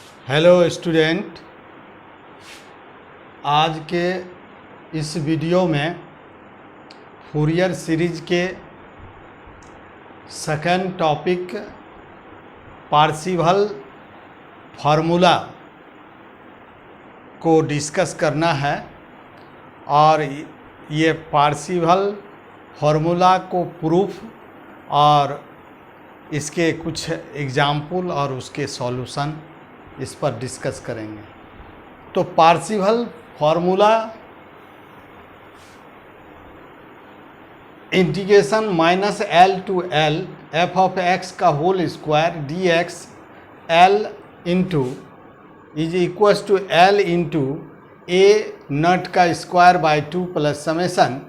Hello student, आज के इस वीडियो में फूरियर सीरीज के सेकंड टॉपिक पार्सीवल फार्मूला को डिस्कस करना है। और ये पार्सीवल फार्मूला को प्रूफ और इसके कुछ एग्जाम्पल और उसके सॉल्यूशन इस पर डिस्कस करेंगे। तो Parseval formula integration minus L to L F of x का whole square D X L into is equal to L into A naught का square by 2 plus summation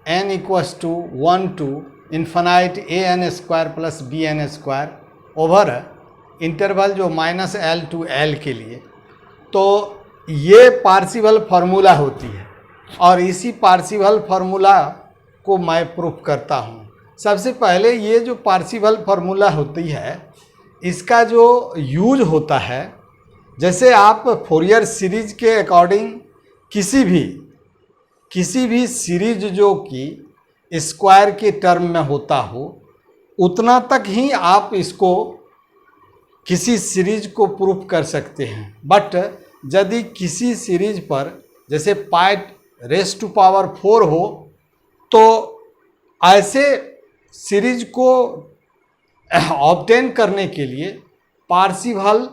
N equals to 1 to infinite A N square plus B N square over interval जो minus L to L के लिए। तो ये Parseval formula होती है और इसी पार्सीवल फार्मूला को मैं प्रूफ करता हूँ। सबसे पहले ये जो पार्सीवल फार्मूला होती है इसका जो यूज होता है, जैसे आप फूरियर सीरीज के अकॉर्डिंग किसी भी सीरीज जो कि स्क्वायर के टर्म में होता हो उतना तक ही आप इसको किसी सीरीज को प्रूफ कर सकते हैं। बट यदि किसी सीरीज पर जैसे पाई रेस टू पावर 4 हो तो ऐसे सीरीज को ऑब्टेन करने के लिए पार्सीवल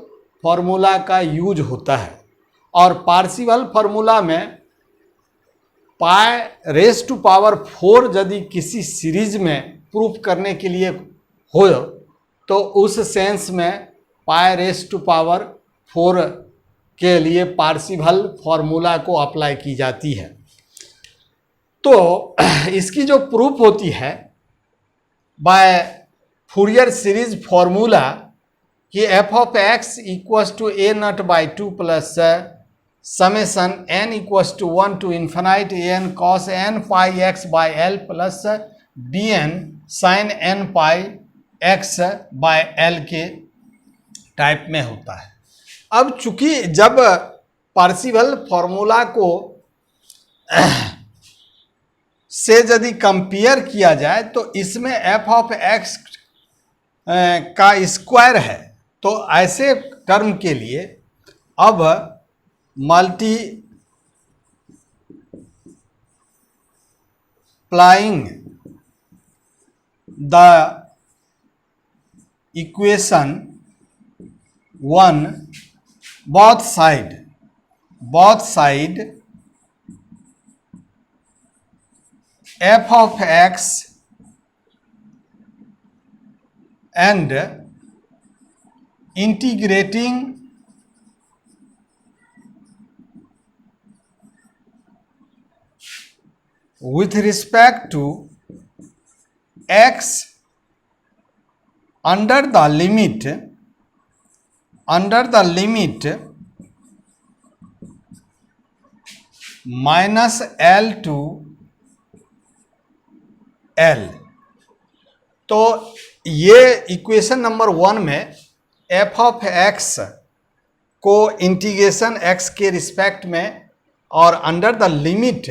फार्मूला का यूज होता है। और पार्सीवल फार्मूला में पाई रेस टू पावर 4 यदि किसी सीरीज में प्रूफ करने के लिए हो तो उस सेंस में पाई रेस टू पावर 4 के लिए पार्सीवल फार्मूला को अप्लाई की जाती है। तो इसकी जो प्रूफ होती है बाय फूरियर सीरीज फार्मूला कि F of X equals to A naught by 2 plus summation N equals to 1 to infinite A N cos N pi X by L plus B N sine N pi X by L के type में होता है। अब चूंकि जब Parseval formula को से यदि कंपेयर किया जाए तो इसमें एफ ऑफ एक्स का स्क्वायर है, तो ऐसे टर्म के लिए अब multiplying the equation 1 both side f of x and integrating with respect to x under the limit minus L to L. तो ये इक्वेशन नंबर 1 में एफ ऑफ एक्स को इंटीग्रेशन एक्स के रिस्पेक्ट में और under the limit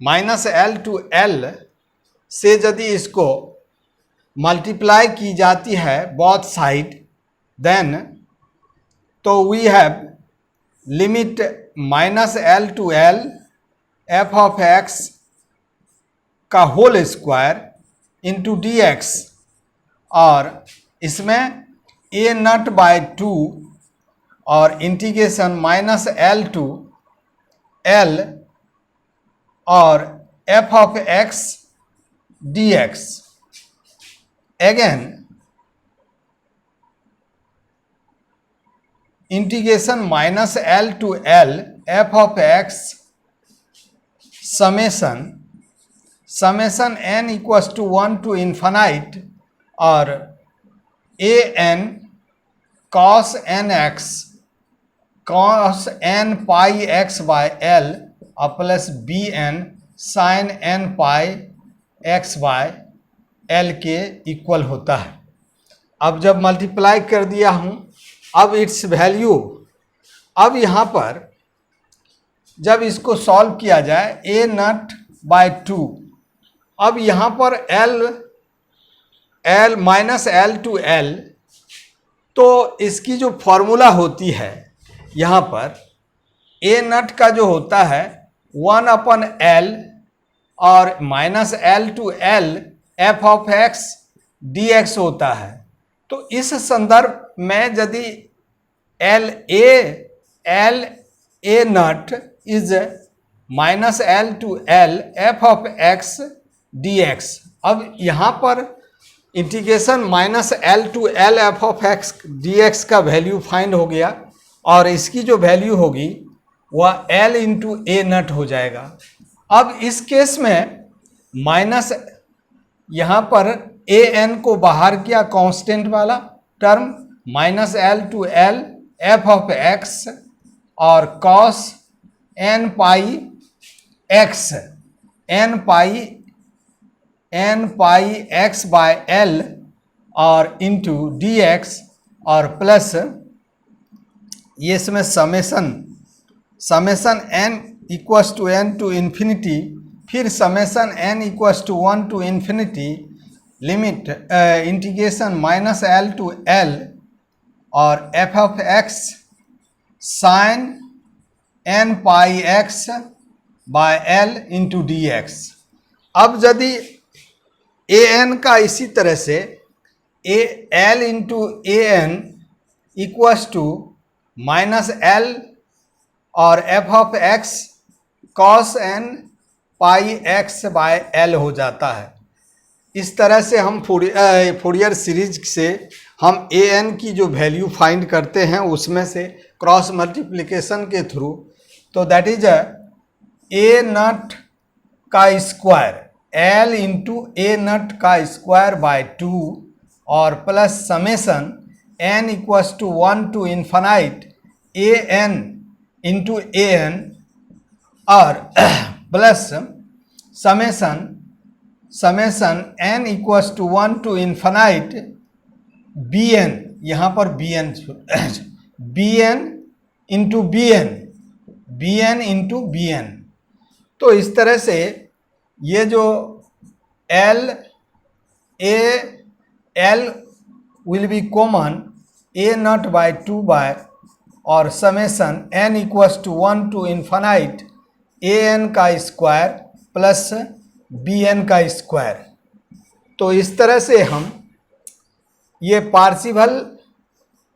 minus L to L से यदि इसको मल्टीप्लाई की जाती है बोथ साइड, देन तो we have limit minus L to L F of x का whole square into D X, और इसमें ए नट बाई 2 और integration minus L to L और F of X D X. Again integration minus L to L F of X summation N equals to 1 to infinite और ए N cos N X cos N pi X by L और plus B N sine N pi X by L के equal होता है। अब जब multiply कर दिया हूँ अब इट्स वैल्यू, अब यहाँ पर जब इसको सॉल्व किया जाए ए नॉट बाय 2, अब यहाँ पर L minus L to L, तो इसकी जो फॉर्मूला होती है यहाँ पर ए नट का जो होता है 1/L और minus L to L F of X D X होता है। तो इस संदर्भ में यदि L A naught is minus L to L F of X D X, अब यहाँ पर integration minus L to L F of X D X का वैल्यू फाइंड हो गया और इसकी जो वैल्यू होगी वह एल इंटू ए नट हो जाएगा। अब इस केस में माइनस यहाँ पर ए एन को बाहर किया कांस्टेंट वाला term, minus L to L F of X और cos N pi X N pi X by L और इंटू डी एक्स और प्लस ये इसमें summation N equals to N to infinity, फिर summation N equals to 1 to infinity limit integration minus L to L और F of X sine N pi X by L into D X. अब यदि A N का इसी तरह से A L into A N equals to minus L और F of X cos N pi X by L हो जाता है। इस तरह से हम फूरियर सीरीज से हम ए एन की जो वैल्यू फाइंड करते हैं उसमें से क्रॉस मल्टीप्लिकेशन के थ्रू, तो दैट इज ए नट का स्क्वायर एल इंटू ए नट का स्क्वायर बाय 2 और plus summation N equals to 1 to infinite A N into A N और plus summation N equals to 1 to infinite B N, यहाँ पर B N into B N into B N. तो इस तरह से ये जो L will be common A not bye 2 by और summation N equals to 1 to infinite A N का स्क्वायर प्लस बी एन का स्क्वायर। तो इस तरह से हम ये पार्शिवल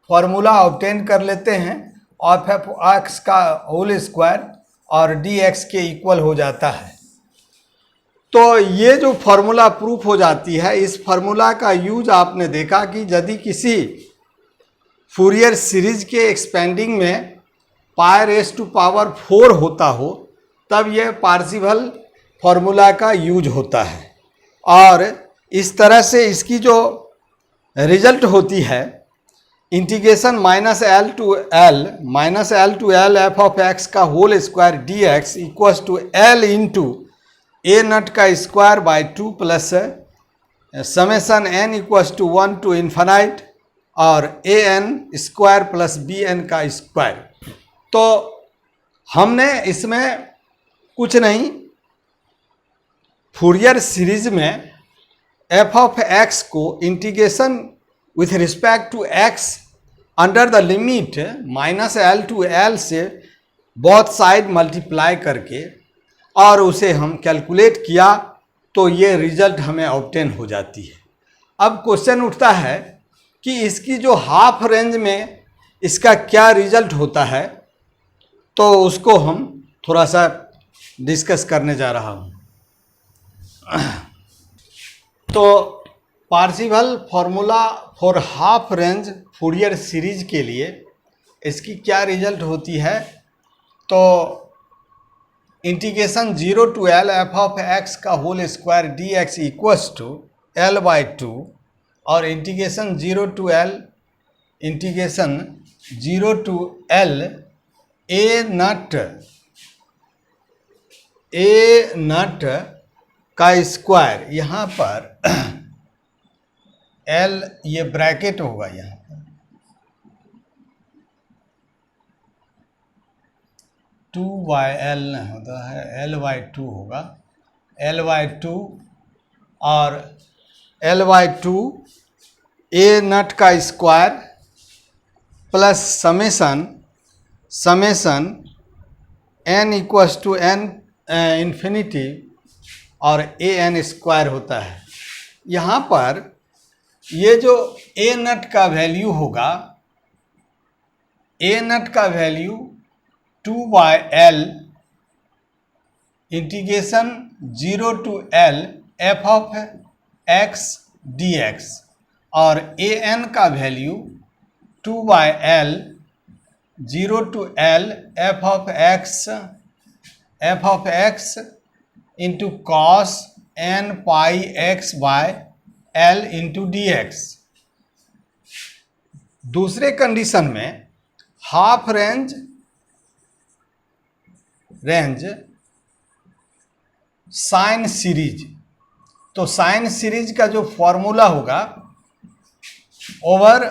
फॉर्मूला ऑब्टेन कर लेते हैं ऑफ एफ एक्स का होल स्क्वायर और डी एक्स के इक्वल हो जाता है। तो ये जो फार्मूला प्रूफ हो जाती है, इस फार्मूला का यूज आपने देखा कि यदि किसी फूरियर सीरीज के एक्सपेंडिंग में पाई रेज़ टू पावर 4 होता हो तब यह पार्शिवल फार्मूला का यूज होता है। और इस तरह से इसकी जो रिजल्ट होती है integration minus L to L F of x का whole square D x equals to L into A naught का square by 2 plus summation N equals to 1 to infinite और A N square plus B N का square. तो हमने इसमें कुछ नहीं, Fourier series में एफ ऑफ एक्स को integration with respect to x under the limit minus L to L से बोथ साइड मल्टीप्लाई करके और उसे हम कैलकुलेट किया तो ये रिजल्ट हमें ऑब्टेन हो जाती है। अब क्वेश्चन उठता है कि इसकी जो हाफ रेंज में इसका क्या रिजल्ट होता है, तो उसको हम थोड़ा सा डिस्कस करने जा रहा हूँ। तो Parseval formula for half range Fourier series के लिए इसकी क्या रिजल्ट होती है, तो integration 0 to L F of x का whole square D x equals to L by 2 और integration 0 to L A naught का स्क्वायर, यहाँ पर एल ये ब्रैकेट होगा यहाँ पर, 2/L नहीं होता है, L/2 होगा, L/2 और L/2 ए नट का square plus summation n equals to n infinity और ए एन स्क्वायर होता है। यहाँ पर ये जो ए नट का वैल्यू होगा, ए नट का value 2/L integration 0 to L f of x dx और ए एन का value 2/L 0 to L f of x into cos n pi x by L into dx। दूसरे कंडीशन में half range sine series, तो sine series का जो formula होगा over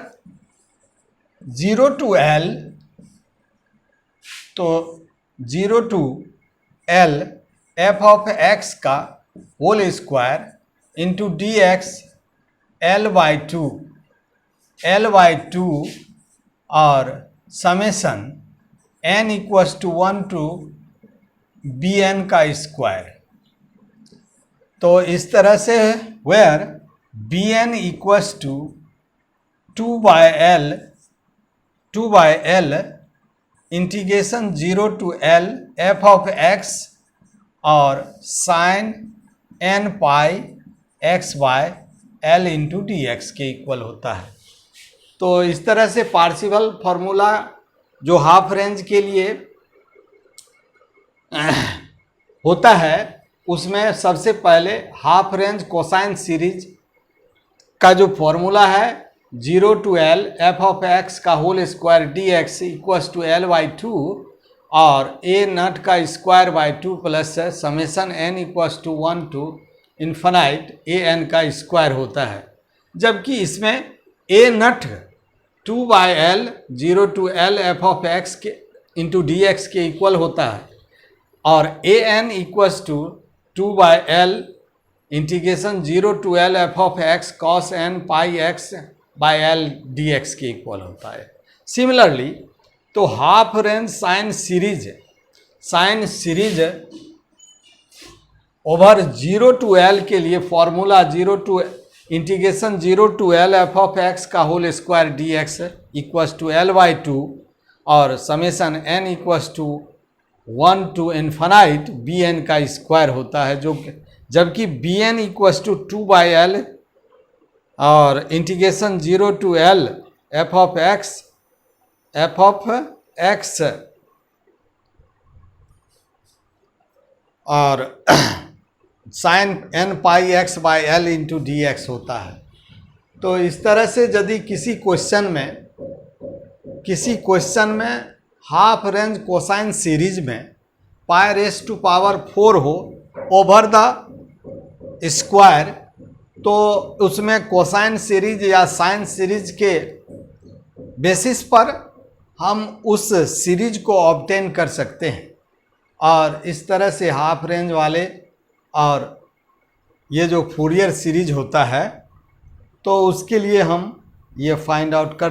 0 to L, तो 0 to L f of x का whole square into D X L/2 और summation n equals to 1 to bn का स्क्वायर। तो इस तरह से where bn equals to 2/L integration 0 to L f of x और sine n pi x by L into D x के equal होता है। तो इस तरह से पार्शिवल फार्मूला जो हाफ रेंज के लिए होता है, उसमें सबसे पहले हाफ रेंज कोसाइन सीरीज का जो फॉर्मूला है 0 to L f of x का whole square D x equals to L/2 और ए नट का square by 2 plus summation n equals to 1 to infinite A N का स्क्वायर होता है। जबकि इसमें ए naught 2/L 0 to L f of x के into D x के equal होता है और ए n equals to 2/L integration 0 to L f of x cos n pi x by L D x के इक्वल होता है। सिमिलरली तो half range sine series over 0 to L के लिए formula 0 to integration 0 to L f of x का whole square D x equals to L/2 और summation n equals to 1 to infinite bn का square होता है, जो जबकि bn इक्वल्स टू 2/L और integration 0 to L f of x और sine n pi x by L into D X होता है। तो इस तरह से यदि किसी क्वेश्चन में हाफ रेंज कोसाइन सीरीज में पाई रेज़ टू पावर 4 हो ओवर द स्क्वायर, तो उसमें कोसाइन सीरीज या साइन सीरीज के बेसिस पर हम उस सीरीज को ऑब्टेन कर सकते हैं। और इस तरह से हाफ रेंज वाले और ये जो फूरियर सीरीज होता है, तो उसके लिए हम ये फाइंड आउट कर